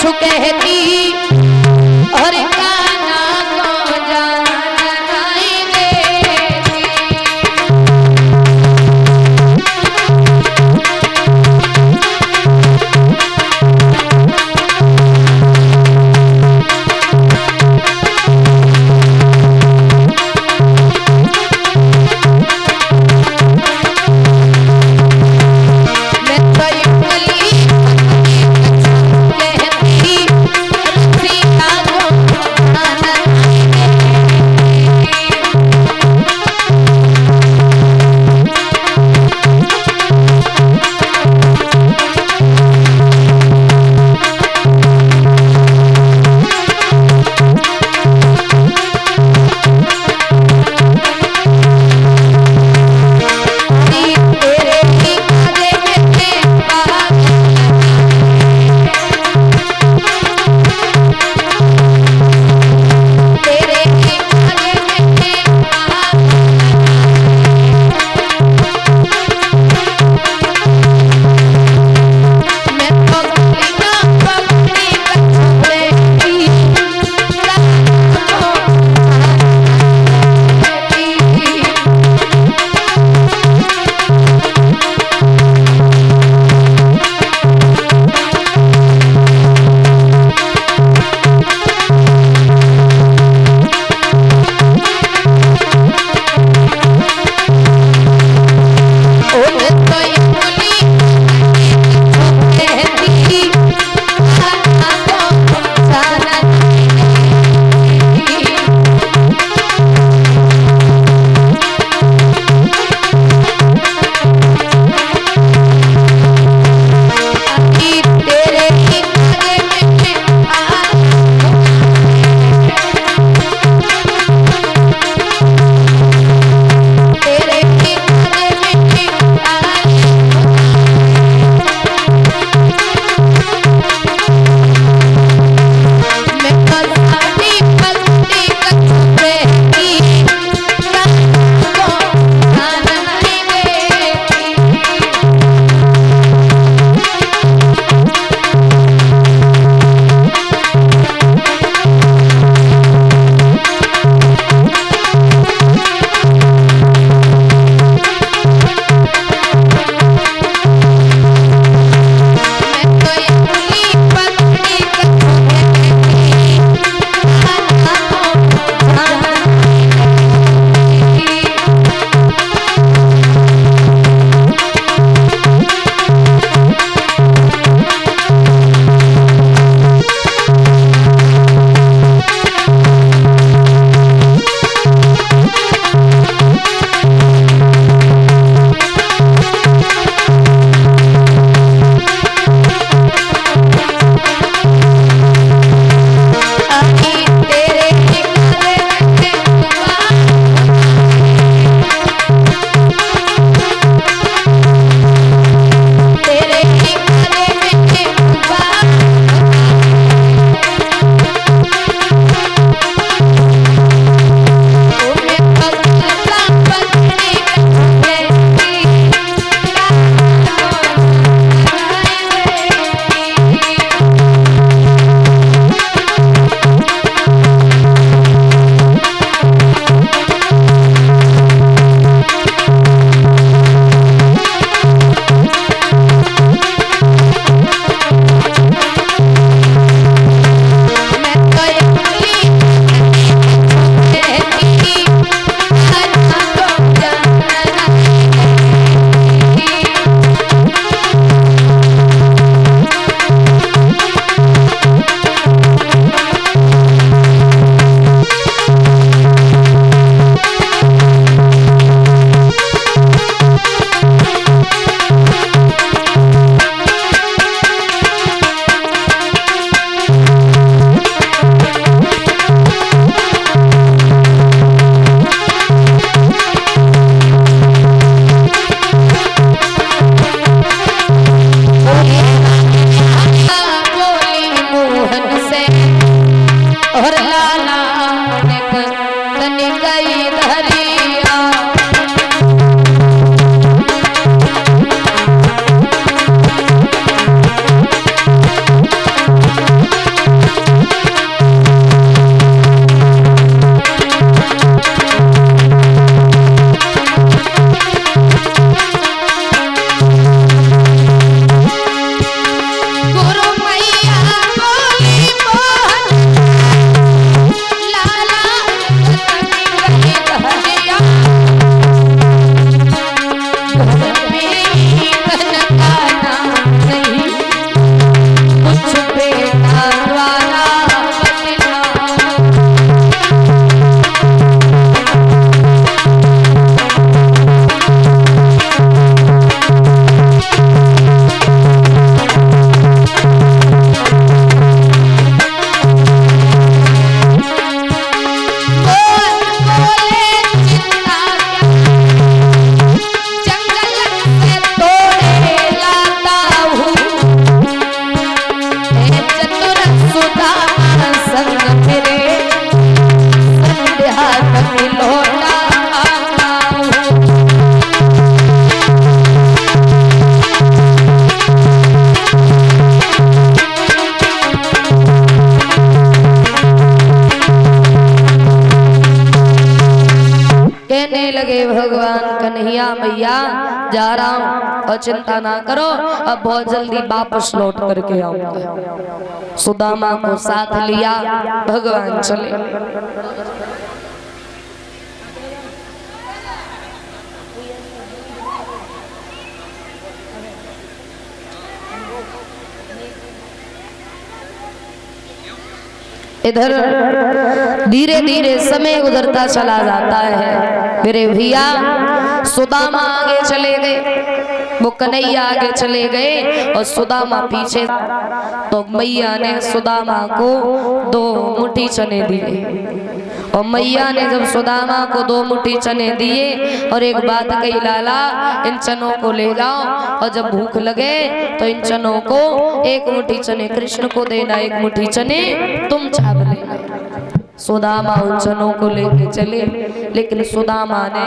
कछु कहती और काना को जान नहीं देती। मैं तो भैया जा रहा हूँ और चिंता ना करो, अब बहुत जल्दी वापस लौट करके आऊंगा। सुदामा को साथ लिया, भगवान चले। इधर धीरे धीरे समय गुजरता चला जाता है। मेरे भैया सुदामा आगे चले गए, वो कन्हैया आगे चले गए और सुदामा पीछे। तो मैया ने सुदामा को 2 मुट्ठी चने दिए और मैया ने जब सुदामा को 2 मुट्ठी चने दिए और एक बात कही, लाला इन चनों को ले जाओ और जब भूख लगे तो इन चनों को 1 मुट्ठी चने कृष्ण को देना, 1 मुट्ठी चने तुम चाव लेना। सुदामा उन चनों को लेके चले, लेकिन सुदामा ने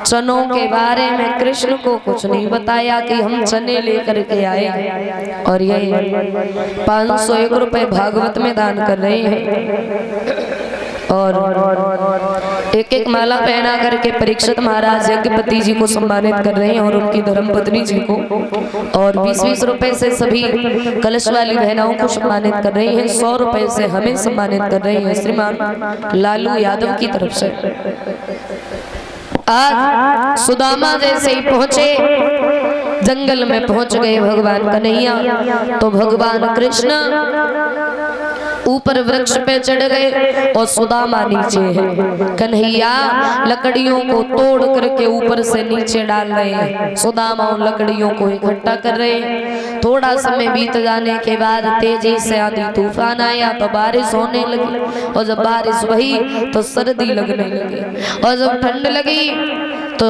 चनों के बारे में कृष्ण को कुछ नहीं बताया कि हम चने लेकर के आए। और ये 501 रुपए भागवत में दान कर रहे हैं और एक एक माला पहना करके परीक्षित महाराज यज्ञपति जी को सम्मानित कर रहे हैं और उनकी धर्मपत्नी जी को, और 20-20 रुपए से सभी कलश वाली बहनों को सम्मानित कर रहे हैं। 100 रुपए से हमें सम्मानित कर रहे हैं श्रीमान लालू यादव की तरफ से। आज सुदामा जैसे ही पहुंचे, जंगल में पहुंच गए भगवान कन्हैया, तो भगवान कृष्ण ऊपर वृक्ष पे चढ़ गए और सुदामा नीचे है। कन्हैया लकड़ियों को तोड़ करके ऊपर से नीचे डाल रहे हैं, सुदामा उन लकड़ियों को इकट्ठा कर रहे हैं। थोड़ा समय बीत जाने के बाद तेजी से आंधी तूफान आया तो बारिश होने लगी, और जब बारिश हुई तो सर्दी लगने लगी, और जब ठंड लगी तो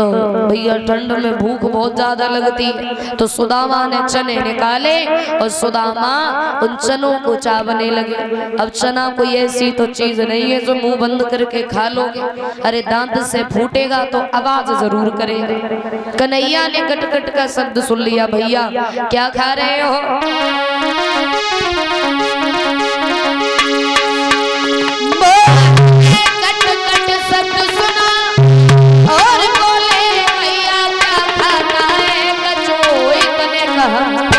भैया ठंड में भूख बहुत ज्यादा लगती है। तो सुदामा ने चने निकाले और सुदामा उन चनों को चावने लगे। अब चना कोई ऐसी तो चीज नहीं है जो मुंह बंद करके खा लोगे, अरे दांत से फूटेगा तो आवाज जरूर करेगा। कन्हैया ने कट कट का शब्द सुन लिया, भैया क्या खा रहे हो? कट कट शब्द सुना और बोले, भैया क्या खाना है? कचोई तने कहा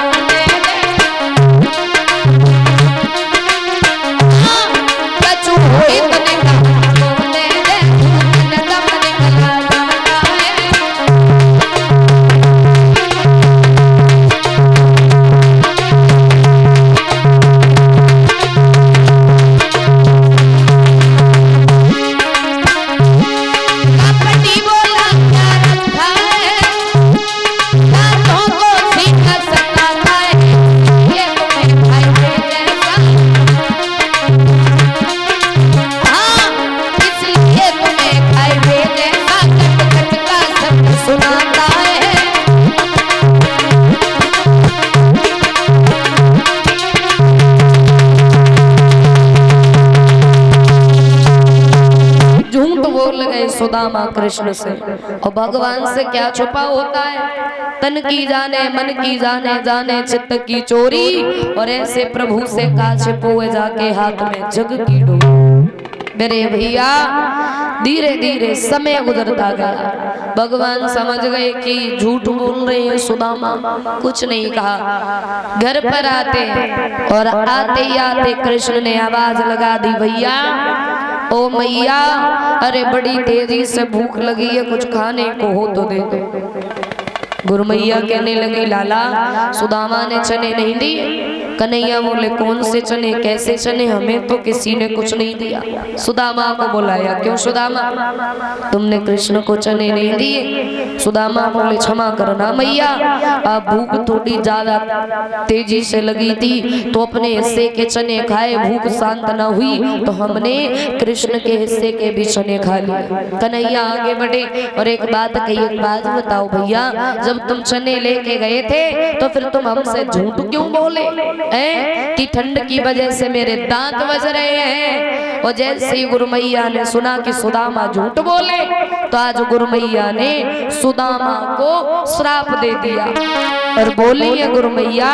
सुदामा कृष्ण से। और भगवान से क्या छुपा होता है? तन की जाने मन की जाने, जाने चित्त की चोरी, और ऐसे प्रभु से का छिपोए जाके हाथ में जग की डोरी। मेरे भैया धीरे धीरे समय गुजरता गया। भगवान समझ गए कि झूठ बोल रहे हैं सुदामा, कुछ नहीं कहा। घर पर आते और आते ही आते कृष्ण ने आवाज लगा दी, भैया ओ मैया, अरे बड़ी तेजी से भूख लगी है, कुछ खाने को हो तो दे दो। गुरु मैया कहने लगी, लाला सुदामा ने चने नहीं दिए। कन्हैया बोले, कौन से चने, कैसे चने? हमें तो किसी ने कुछ नहीं दिया। सुदामा को बुलाया, क्यों सुदामा तुमने कृष्ण को चने नहीं दिए? सुदामा बोले, क्षमा करना मैया, आप भूख थोड़ी ज्यादा तेजी से लगी थी तो अपने हिस्से के चने खाए, भूख शांत न हुई तो हमने कृष्ण के हिस्से के भी चने खा लिए। कन्हैया आगे बढ़े और एक बात कही, एक बात बताओ भैया, जब तुम चने लेके गए थे तो फिर तुम हमसे झूठ क्यों बोले कि ठंड की वजह से मेरे दांत बज रहे हैं? और जैसे ही गुरु मैया ने सुना कि सुदामा झूठ बोले तो आज गुरु मैया ने सुदामा को श्राप दे दिया और बोली है गुरु मैया,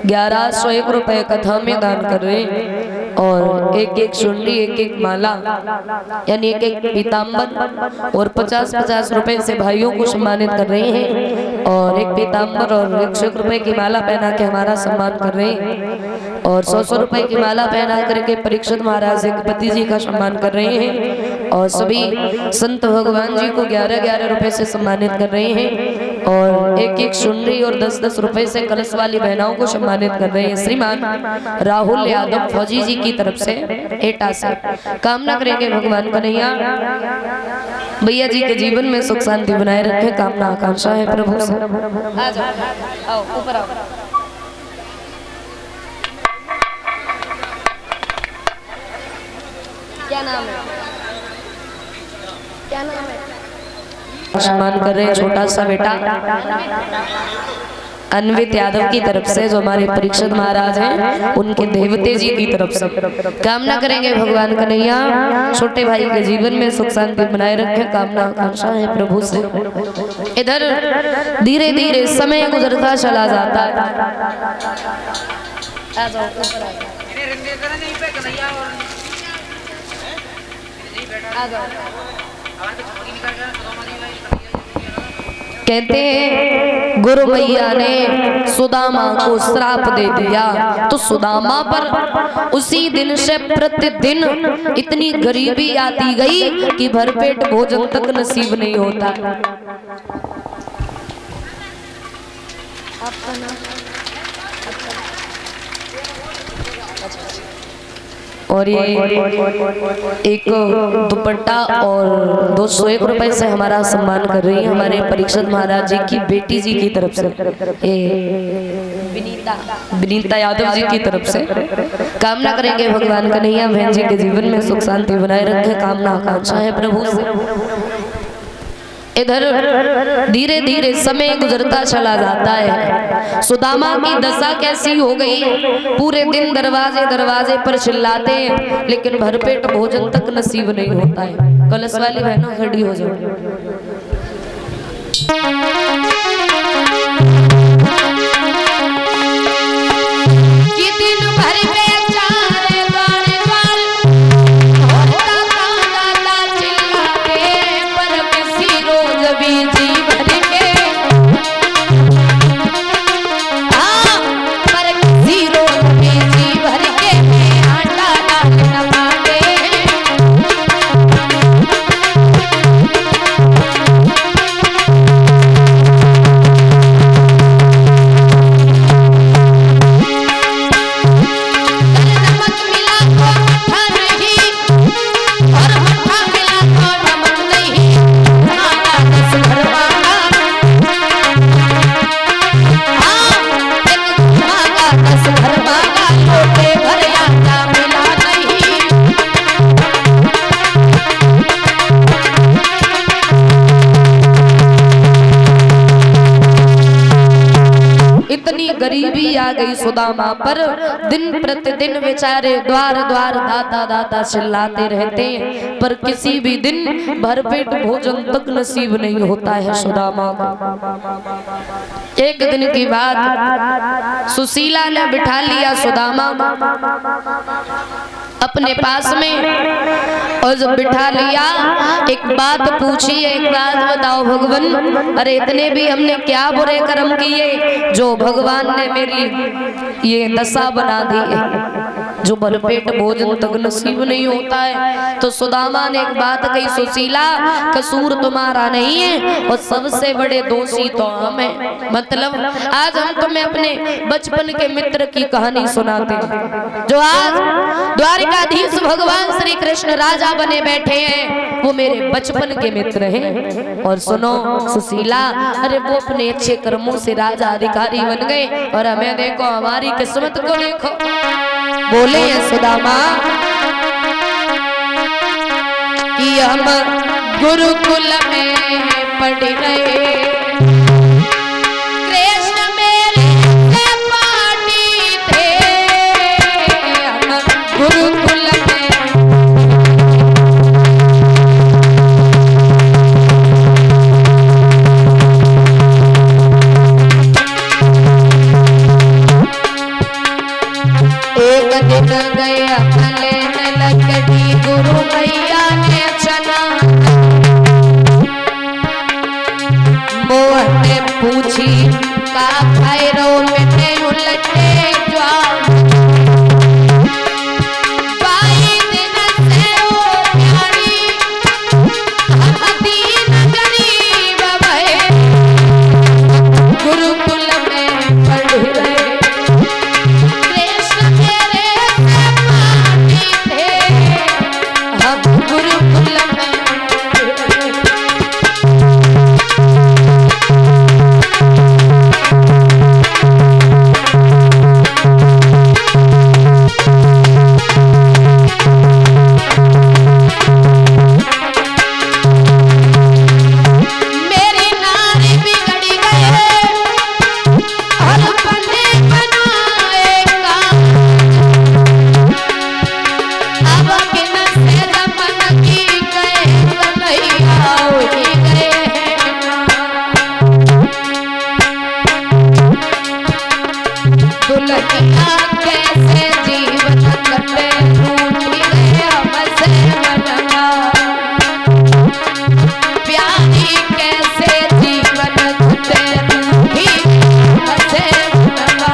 1101 रुपए कथा में दान कर रहे हैं और एक एक चुनरी, एक एक माला यानी एक एक पीताम्बर और 50-50 रुपए से भाइयों को सम्मानित कर रहे हैं और एक पीताम्बर और 101 रुपए की माला पहना के हमारा सम्मान कर रहे हैं और 100 रुपए की माला पहना करके परीक्षित महाराज पति जी का सम्मान कर रहे हैं और सभी संत भगवान जी को 11-11 रुपए से सम्मानित कर रहे हैं और एक एक चुनरी और 10-10 रुपए से कलश वाली बहनों को सम्मानित कर रहे हैं। श्रीमान राहुल यादव फौजी जी की तरफ से एटा से कामना करेंगे भगवान कन्हैया भैया जी के जीवन में सुख शांति बनाए रखे, कामना आकांक्षा है प्रभु से। आ जाओ, आओ ऊपर आओ। क्या नाम है? क्या नाम है? सम्मान कर रहे हैं छोटा सा बेटा अन्वित यादव की तरफ से जो हमारे परीक्षित महाराज हैं उनके देवते जी की तरफ से कामना करेंगे भगवान कन्हैया छोटे भाई के जीवन में सुख शांति बनाए रखे, कामना आकांक्षा है प्रभु से। इधर धीरे धीरे समय गुजरता चला जाता है। आ जाओ ऊपर आ जाओ। कहते हैं गुरु मैया ने सुदामा को श्राप दे दिया तो सुदामा पर उसी दिन से प्रतिदिन इतनी गरीबी आती गई कि भरपेट भोजन तक नसीब नहीं होता। और ये एक दुपट्टा और 201 रुपए से हमारा सम्मान कर रही है हमारे परीक्षित महाराज जी की बेटी जी की तरफ से, विनीता यादव जी की तरफ से। कामना करेंगे भगवान कन्हैया बहन जी के जीवन में सुख शांति बनाए रखे, कामना आकांक्षा है प्रभु से। इधर धीरे धीरे समय गुजरता चला जाता है। सुदामा की दशा कैसी हो गई, पूरे दिन दरवाजे दरवाजे पर चिल्लाते हैं लेकिन भरपेट भोजन तक नसीब नहीं होता है। कलश वाली बहनों खड़ी हो जाओ। कि दिन भर बेचारे द्वार द्वार होता कांदा चिल्लाते पर किसी रोज भी जी भर के, हाँ पर किसी रोज भी जी भर के आटा डाल न पाते। इतनी गरीबी आ गई सुदामा पर, दिन प्रतिदिन बेचारे द्वार द्वार दाता दाता चिल्लाते रहते हैं पर किसी भी दिन भरपेट भोजन तक नसीब नहीं होता है सुदामा को। एक दिन की बात, सुशीला ने बिठा लिया सुदामा अपने पास में और जब बिठा लिया एक बात पूछी, एक बात बताओ भगवान, अरे इतने भी हमने क्या बुरे कर्म किए जो भगवान ने मेरी ये दशा बना दी है, जो भरपेट भोजन तक नसीब नहीं होता है। तो सुदामा ने एक बात कही, सुशीला कसूर तुम्हारा नहीं है और सबसे बड़े दोषी तो हम हैं। मतलब आज हम तुम्हें अपने बचपन के मित्र की कहानी सुनाते हैं। जो आज द्वारिकाधीश भगवान श्री कृष्ण राजा बने बैठे हैं वो मेरे बचपन के मित्र हैं। और सुनो सुशीला, अरे वो अपने अच्छे कर्मों से राजा अधिकारी बन गए और हमें देखो हमारी किस्मत को देखो। बोले हैं सुदामा कि हम गुरुकुल में पढ़ रहे, कृष्ण मेरे से पाटी थे, हम गुरुकुल में उड़ गया भले न लकड़ी गुरु मैया ने चना। मोहन ने पूछी का खैरो मिटे उलटे ज्वार। बाई दिन से ओ प्यारी हम दीन गरीब भये गुरुकुल में पढ़ रहे। कृष्ण मेरे से पानी थे हम गुरुकुल में कैसे जीवन कटे रूठी गया मसे बनना। प्यारी कैसे जीवन कटे रूठी मसे बनना।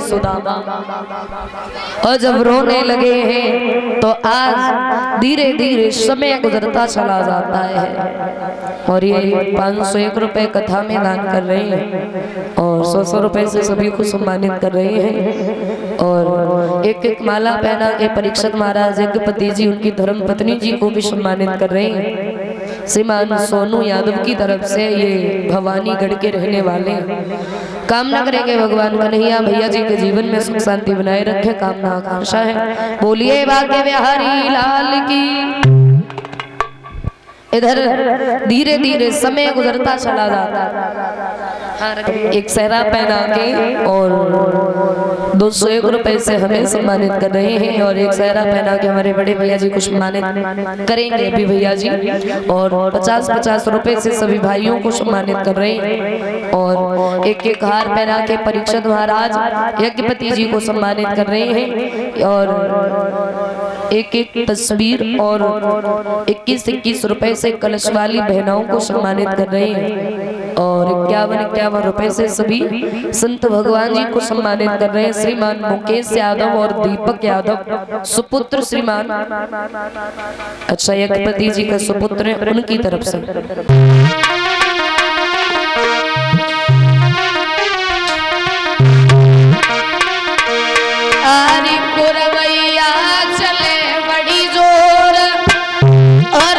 सुदामा और जब रोने लगे हैं तो आज धीरे धीरे समय गुजरता चला जाता है। और ये 501 रुपए कथा में दान कर रहे हैं और 100 रुपए से सभी को सम्मानित कर रहे हैं। और एक एक माला पहना के परीक्षित महाराज यज्ञपति जी उनकी धर्मपत्नी जी को भी सम्मानित कर रहे हैं। श्रीमान सोनू यादव की तरफ से ये भवानीगढ़ के रहने वाले कामना करेंगे भगवान कन्हैया भैया जी के जीवन में सुख शांति बनाए रखे, कामना आकांक्षा है। बोलिए भाग्य बिहारी लाल की। इधर धीरे धीरे समय गुजरता चला जाता। एक सहरा पहना के और 201 रुपए से हमें सम्मानित कर रहे हैं और एक सहरा पहना के हमारे बड़े भैया जी को सम्मानित करेंगे अभी भैया जी। और 50-50 रुपए से सभी भाइयों को सम्मानित कर रहे हैं और एक एक हार पहना के परीक्षित महाराज यज्ञपति जी को सम्मानित कर रहे हैं। और एक एक तस्वीर और 21-21 रुपए से कलश वाली बहनों को सम्मानित कर रहे हैं और 51-51 रुपए से सभी संत भगवान जी को सम्मानित कर रहे हैं। श्रीमान मुकेश यादव और दीपक यादव सुपुत्र श्रीमान अच्छा यज्ञपति जी का सुपुत्र है उनकी तरफ से। चले बड़ी जोर और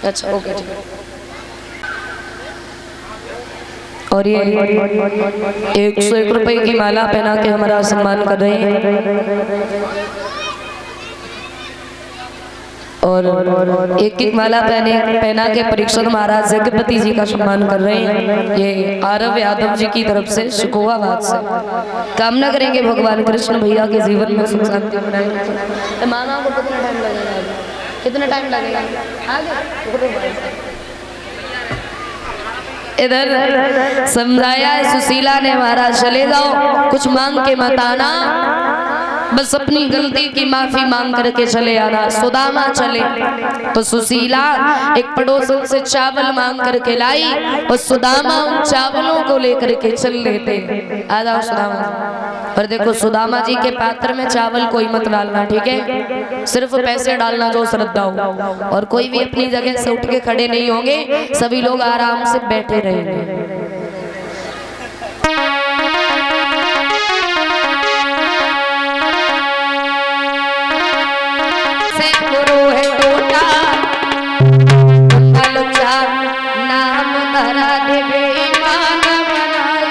अच्छा ओके ठीक है। और ये 101 रुपए की माला पहना के हमारा सम्मान कर रहे हैं और एक एक माला पहना के परीक्षण महाराज जगपति जी का सम्मान कर रहे हैं। ये आरव यादव जी की तरफ से शिकोहाबाद से कामना करेंगे भगवान कृष्ण भैया के जीवन में सुख शांति बनाए। मामा को कितना टाइम लगेगा? कितना टाइम लगेगा? इधर समझाया सुशीला ने महाराज चले जाओ, कुछ मांग के मत आना, बस अपनी गलती की माफी मांग करके चले आना। सुदामा चले तो सुशीला एक पड़ोसन से चावल मांग करके लाई और सुदामा उन चावलों को लेकर के चल लेते। आ जाओ सुदामा। पर देखो सुदामा जी के पात्र में चावल कोई मत डालना, ठीक है? सिर्फ पैसे डालना जो श्रद्धा हो, और कोई भी अपनी जगह से उठ के खड़े नहीं होंगे, सभी लोग आराम से बैठे रहेंगे। गुरु है टोटा नाम धरा देवे ईमान बनाई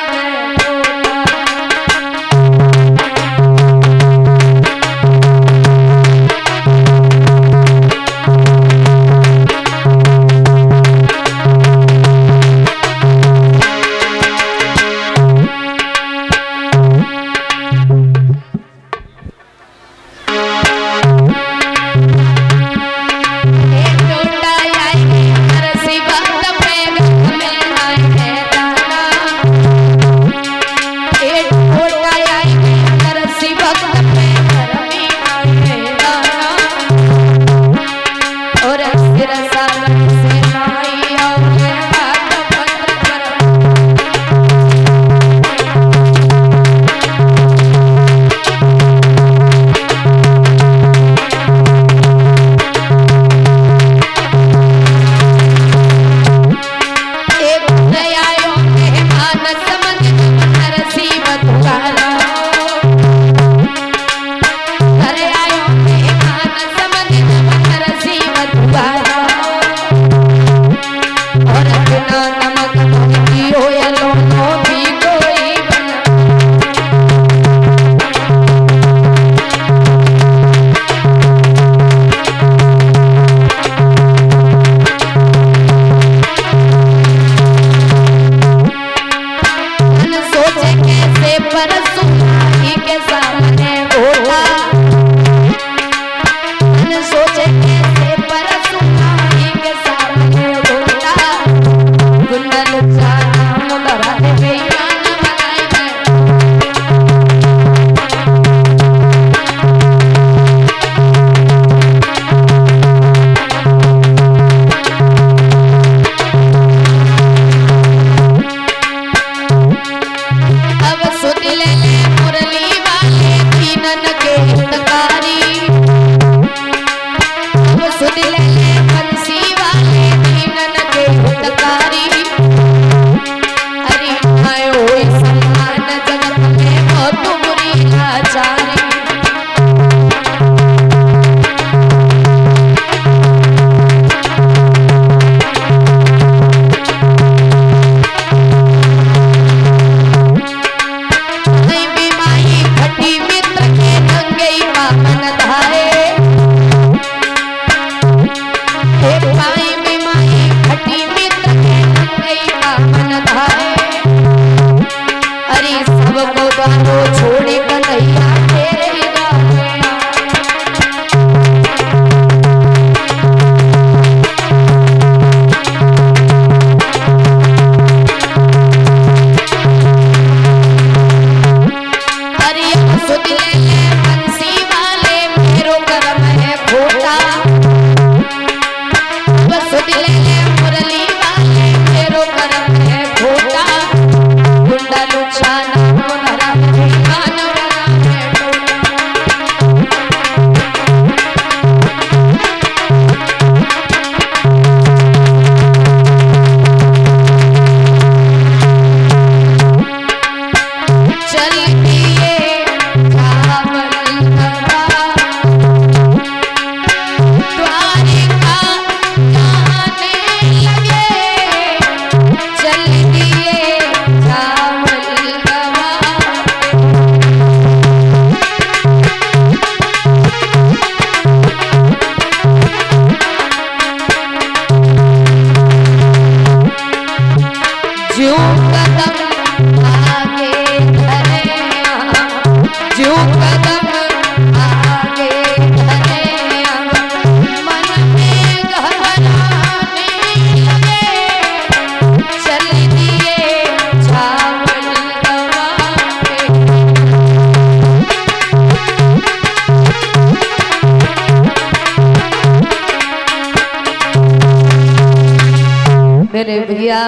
मेरे भैया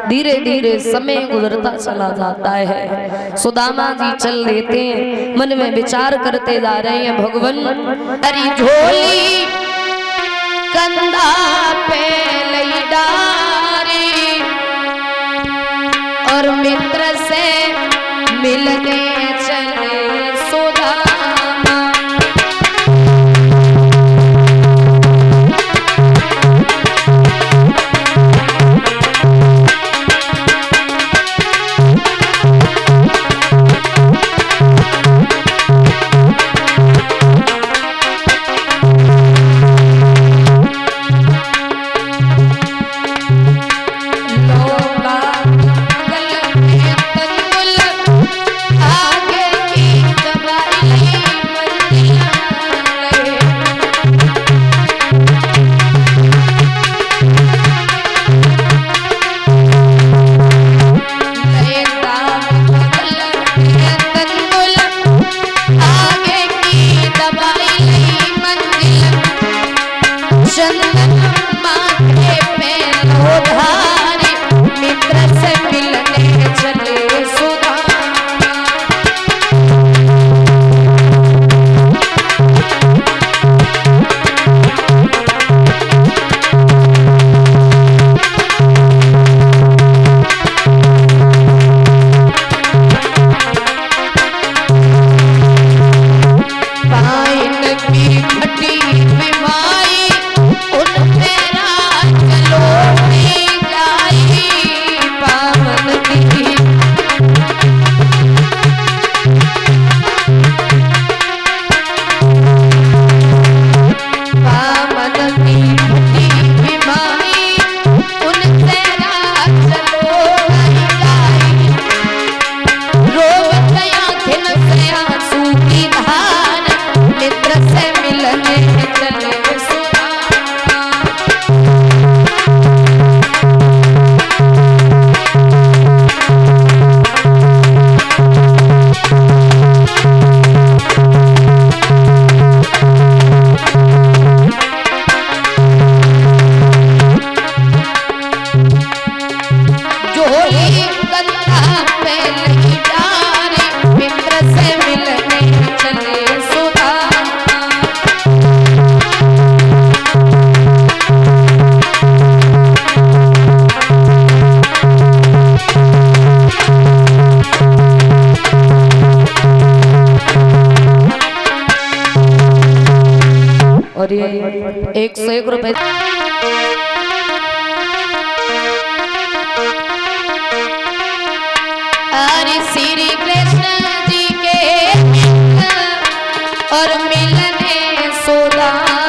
धीरे धीरे समय गुजरता चला जाता है। सुदामा जी चल देते हैं, मन में विचार करते जा रहे हैं, भगवान अरे झोली कंधा पे लई डारी और मित्र से मिलने चले सुदामा। और ये 101 रुपए हरि श्री कृष्ण जी के और मिलने सुदामा।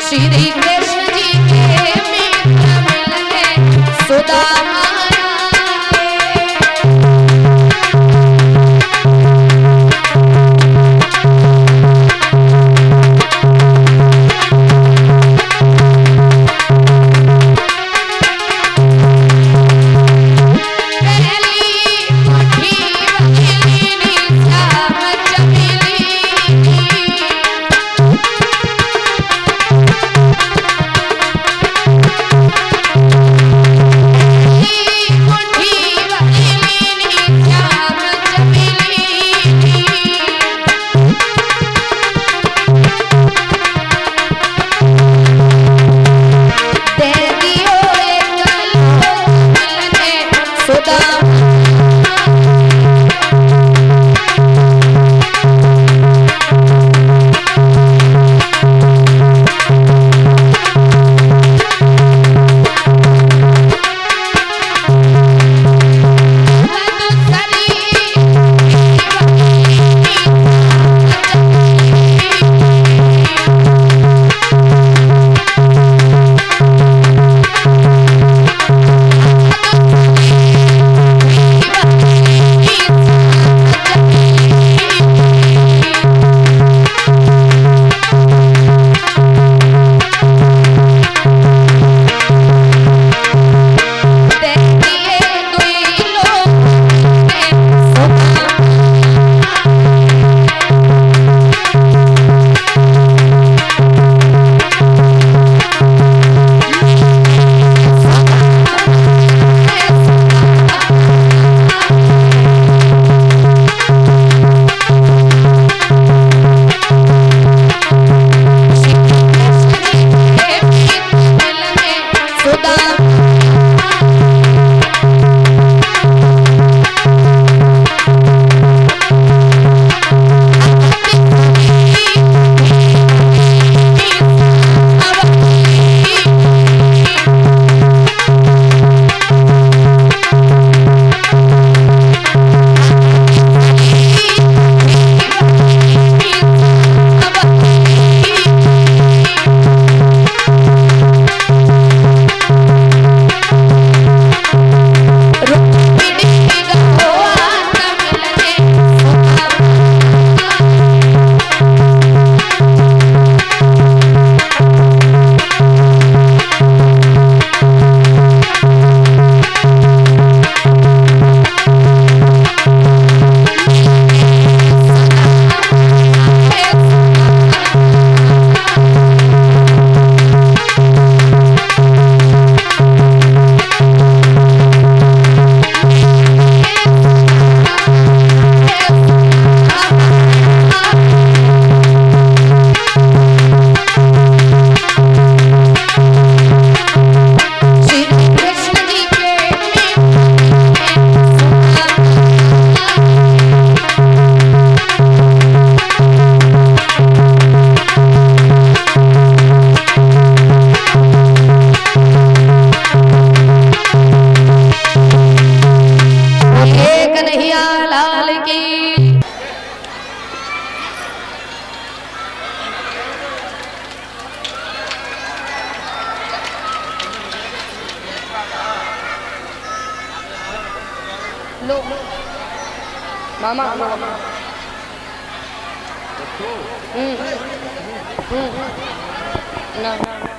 श्री कृष्ण जी के मित्र मिलने सुदामा। लो मामा ना